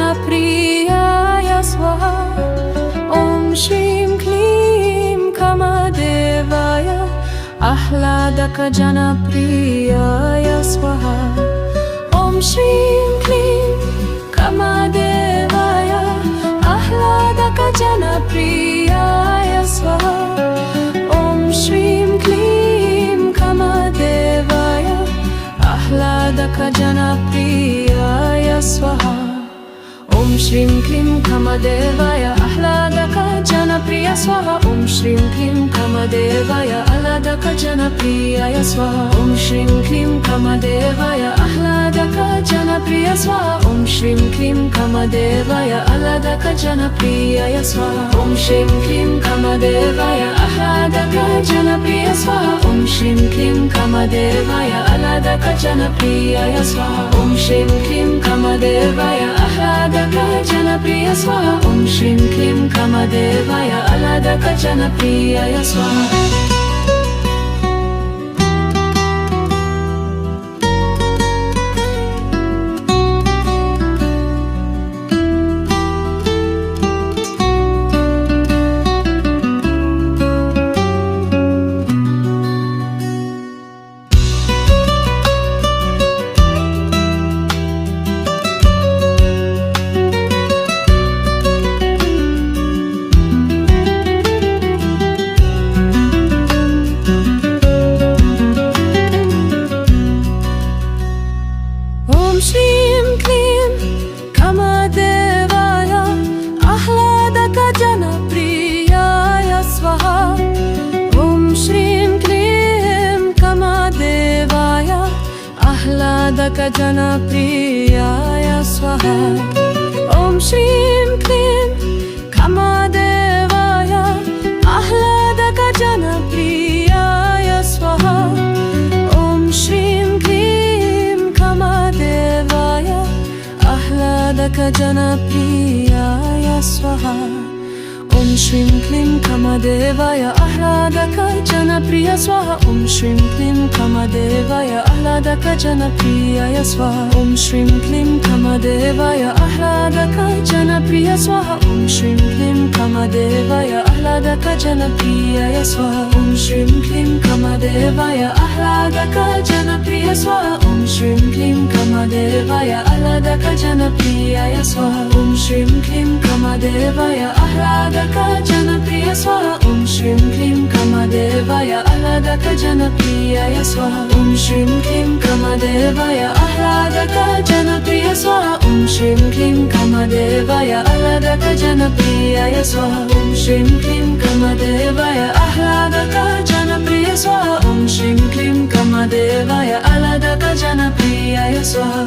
जनप्रियाय स्वाहा। ॐ श्रीं क्लीं कामदेवाय आह्लादकजनप्रियाय स्वाहा। ॐ श्रीं क्लीं कामदेवाय आह्लादकजनप्रियाय स्वाहा। ॐ श्रीं क्लीं कामदेवाय आह्लादकजनप्रियाय स्वाहा। ॐ श्रीं क्लीं कामदेवाय आह्लादकजनप्रियाय स्वाहा। ॐ श्रीं क्लीं कामदेवाय आह्लादकजनप्रियाय स्वाहा। ॐ श्रीं क्लीं कामदेवाय आह्लादकजनप्रियाय स्वाहा। ॐ श्रीं क्लीं कामदेवाय आह्लादकजनप्रियाय स्वाहा। ॐ श्रीं क्लीं कामदेवाय आह्लादकजनप्रियाय स्वाहा। ॐ श्रीं क्लीं कामदेवाय आह्लादकजनप्रियाय स्वाहा। ॐ श्रीं क्लीं कामदेवाय आह्लादकजनप्रियाय स्वाहा। ॐ श्रीं क्लीं कामदेवाय आह्लादकजनप्रियाय स्वाहा। ॐ श्रीं क्लीं कामदेवाय आह्लादकजनप्रियाय स्वाहा। ॐ श्रीं क्लीं कामदेवाय आह्लादकजनप्रियाय स्वाहा। ॐ श्रीं क्लीं कामदेवाय आह्लादकजनप्रियाय स्वाहा। ॐ श्रीं क्लीं कामदेवाय आह्लादकजनप्रियाय स्वाहा। ॐ श्रीं क्लीं कामदेवाय आह्लादकजनप्रियाय स्वाहा। ॐ श्रीं क्लीं कामदेवाय आह्लादकजनप्रियाय स्वाहा। ॐ श्रीं क्लीं कामदेवाय आह्लादकजनप्रियाय स्वाहा। ॐ श्रीं क्लीं कामदेवाय आह्लादकजनप्रियाय स्वाहा। ॐ श्रीं क्लीं कामदेवाय आह्लादकजनप्रियाय स्वाहा। ॐ श्रीं क्लीं कामदेवाय आह्लादकजनप्रियाय स्वाहा। ॐ श्रीं क्लीं कामदेवाय आह्लादकजनप्रियाय स्वाहा। ॐ श्रीं क्लीं कामदेवाय आह्लादकजनप्रियाय स्वाहा। ॐ श्रीं क्लीं कामदेवाय आह्लादकजनप्रियाय स्वाहा। ॐ श्रीं क्लीं कामदेवाय आह्लादकजनप्रियाय स्वाहा। ॐ श्रीं क्लीं कामदेवाय आह्लादकजनप्रियाय स्वाहा। ॐ श्रीं क्लीं कामदेवाय आह्लादकजनप्रियाय स्वाहा।